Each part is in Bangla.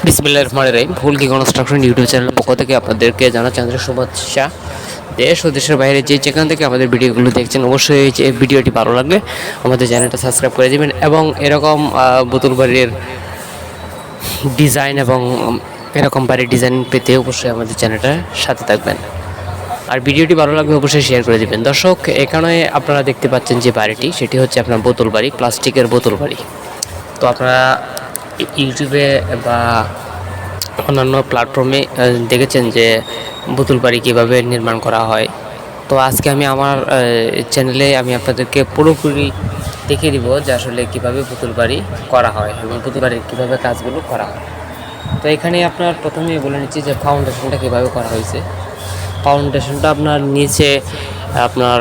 বিসমিল্লাহির রহমানির রহিম। ফুলকি কনস্ট্রাকশন ইউটিউব চ্যানেলের পক্ষ থেকে আপনাদেরকে জানাচ্ছি আন্তরিক শুভেচ্ছা। দেশ ও দেশের বাইরে যে যেখান থেকে আমাদের ভিডিওগুলো দেখছেন, অবশ্যই যে ভিডিওটি ভালো লাগলে আমাদের চ্যানেলটা সাবস্ক্রাইব করে দেবেন এবং এরকম বোতল বাড়ির ডিজাইন এবং এরকম বাড়ির ডিজাইন পেতে অবশ্যই আমাদের চ্যানেলটার সাথে থাকবেন। আর ভিডিওটি ভালো লাগলে অবশ্যই শেয়ার করে দেবেন। দর্শক, এখানে আপনারা দেখতে পাচ্ছেন যে বাড়িটি, সেটি হচ্ছে আপনার বোতল বাড়ি, প্লাস্টিকের বোতল বাড়ি। তো আপনারা ইউটিউবে বা অন্যান্য প্ল্যাটফর্মে দেখেছেন যে বোতল বাড়ি কীভাবে নির্মাণ করা হয়। তো আজকে আমি আমার চ্যানেলে আমি আপনাদেরকে পুরোপুরি দেখিয়ে দিব যে আসলে কীভাবে বোতল বাড়ি করা হয় এবং বোতল বাড়ির কীভাবে কাজগুলো করা হয়। তো এখানে আপনার প্রথমেই বলে নিচ্ছি যে ফাউন্ডেশনটা কীভাবে করা হয়েছে। ফাউন্ডেশনটা আপনার নিচে আপনার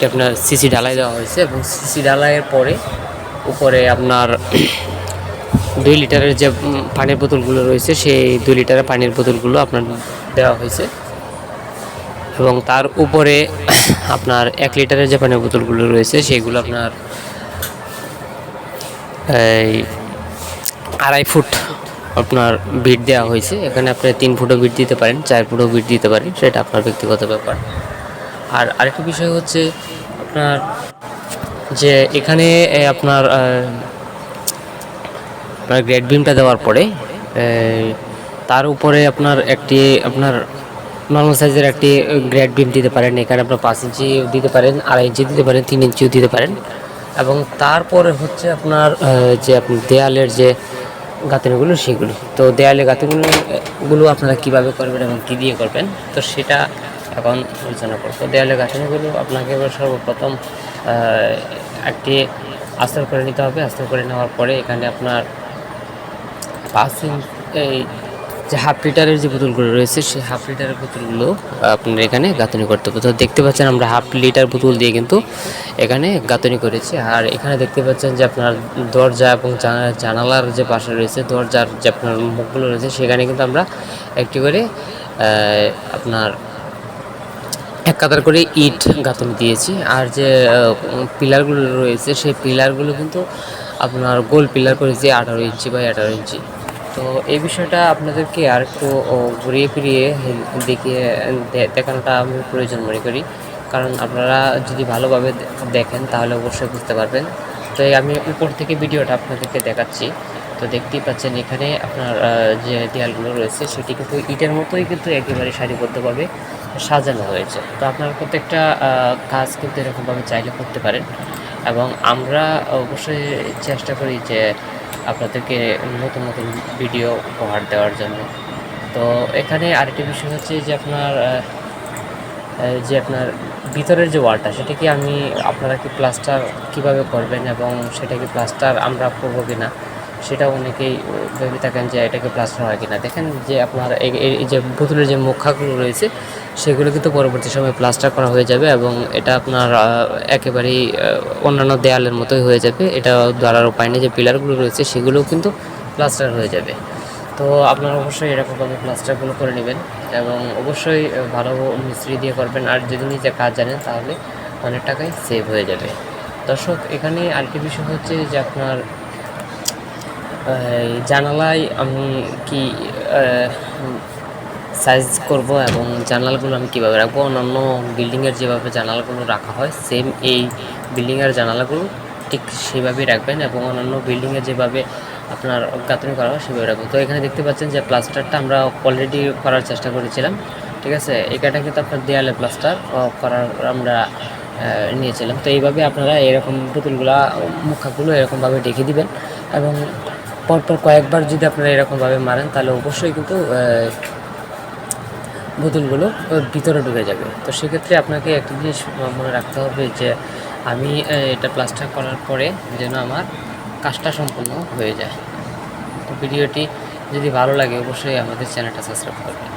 আপনার সিসি ঢালাই দেওয়া হয়েছে এবং সিসি ঢালাইয়ের পরে উপরে আপনার 2 লিটারের যে পানির বোতলগুলো রয়েছে, সেই 2 লিটারের পানির বোতলগুলো আপনার দেওয়া হয়েছে এবং তার উপরে আপনার 1 লিটারের যে পানির বোতলগুলো রয়েছে সেগুলো আপনার এই 2.5 ফুট আপনার বিট দেওয়া হয়েছে। এখানে আপনি 3 ফুটও বিট দিতে পারেন, 4 ফুটও বিট দিতে পারেন, সেটা আপনার ব্যক্তিগত ব্যাপার। আর আরেকটা বিষয় হচ্ছে আপনার যে এখানে আপনার গ্রেড বিমটা দেওয়ার পরে তার উপরে আপনার আপনার নর্মাল সাইজের একটি গ্রেড বিম দিতে পারেন। এখানে আপনার 5 ইঞ্চি দিতে পারেন, 2.5 ইঞ্চি দিতে পারেন, 3 ইঞ্চিও দিতে পারেন। এবং তারপরে হচ্ছে আপনার যে আপনি দেয়ালের যে গাঁথনিগুলো সেগুলো, তো দেয়ালে গাঁথনিগুলো আপনারা কীভাবে করবেন এবং কী দিয়ে করবেন, তো সেটা এখন আলোচনা করবো। দেয়ালে গাঁথনিগুলো আপনাকে সর্বপ্রথম একটি আস্তর করে নিতে হবে। আস্তর করে নেওয়ার পরে এখানে আপনার 5 ইঞ্চি এই যে হাফ লিটারের যে বোতলগুলো রয়েছে, সেই হাফ লিটারের বোতলগুলো আপনার এখানে গাঁথনি করতে হবে। তো দেখতে পাচ্ছেন আমরা হাফ লিটার বোতল দিয়ে কিন্তু এখানে গাঁথনি করেছি। আর এখানে দেখতে পাচ্ছেন যে আপনার দরজা এবং জানালার যে পাশে রয়েছে, দরজার যে আপনার মুখগুলো রয়েছে, সেখানে কিন্তু আমরা একটি করে আপনার 1 কাতার করে ইট গাঁথনি দিয়েছি। আর যে পিলারগুলো রয়েছে, সেই পিলারগুলো কিন্তু আপনার গোল পিলার করেছি 18 ইঞ্চি বাই 18 ইঞ্চি। তো এই বিষয়টা আপনাদেরকে আর একটু ঘুরিয়ে ফিরিয়ে দেখিয়ে দেখানোটা আমি প্রয়োজন মনে করি, কারণ আপনারা যদি ভালোভাবে দেখেন তাহলে অবশ্যই বুঝতে পারবেন। তো আমি উপর থেকে ভিডিওটা আপনাদেরকে দেখাচ্ছি। তো দেখতেই পাচ্ছেন এখানে আপনার যে দেয়ালগুলো রয়েছে সেটি কিন্তু ইটের মতোই কিন্তু একেবারে সারিবদ্ধভাবে সাজানো হয়েছে। তো আপনার প্রত্যেকটা কাজ কিন্তু এরকমভাবে চাইলে করতে পারেন এবং আমরা অবশ্যই চেষ্টা করি যে আপনাদেরকে নতুন নতুন ভিডিও উপহার দেওয়ার জন্য। তো এখানে আরেকটি বিষয় হচ্ছে যে আপনার ভিতরের যে ওয়ালটা, সেটা কি আপনারা কি প্লাস্টার কীভাবে করবেন এবং সেটা কি প্লাস্টার আমরা করবো কি না, সেটা অনেকেই ভেবে থাকেন যে এটাকে প্লাস্টার হয় কিনা। দেখেন যে আপনার এই যে বোতলের যে মুখাগুলো রয়েছে সেগুলো কিন্তু পরবর্তী সময়ে প্লাস্টার করা হয়ে যাবে এবং এটা আপনার একেবারেই অন্যান্য দেয়ালের মতোই হয়ে যাবে। এটা ধরার উপায় নেই, যে পিলারগুলো রয়েছে সেগুলোও কিন্তু প্লাস্টার হয়ে যাবে। তো আপনারা অবশ্যই এরকমভাবে প্লাস্টারগুলো করে নেবেন এবং অবশ্যই ভালো মিস্ত্রি দিয়ে করবেন। আর যদি নিজে কাজ জানেন তাহলে অনেক টাকাই সেভ হয়ে যাবে। দর্শক, এখানে আরেকটি বিষয় হচ্ছে যে আপনার জানালায় আমি কি সাইজ করব এবং জানালাগুলো আমি কীভাবে রাখবো, অন্যান্য বিল্ডিংয়ের যেভাবে জানালাগুলো রাখা হয় সেম এই বিল্ডিংয়ের জানালাগুলো ঠিক সেভাবেই রাখবেন এবং অন্যান্য বিল্ডিংয়ে যেভাবে আপনার গাঁথনি করা হয় সেভাবে রাখবো। তো এখানে দেখতে পাচ্ছেন যে প্লাস্টারটা আমরা অলরেডি করার চেষ্টা করেছিলাম, ঠিক আছে। এটা কিন্তু আপনার দেয়ালে প্লাস্টার করার আমরা নিয়েছিলাম। তো এইভাবে আপনারা এরকম বোতলগুলা মুখাগুলো এরকমভাবে ঢেকে দিবেন এবং পরপর কয়েকবার যদি আপনারা এরকমভাবে মারেন তাহলে অবশ্যই কিন্তু বোতলগুলো ভিতরে ঢুকে যাবে। তো সেক্ষেত্রে আপনাকে একটা জিনিস মনে রাখতে হবে যে আমি এটা প্লাস্টার করার পরে যেন আমার কাজটা সম্পূর্ণ হয়ে যায়। তো ভিডিওটি যদি ভালো লাগে অবশ্যই আমাদের চ্যানেলটা সাবস্ক্রাইব করবেন।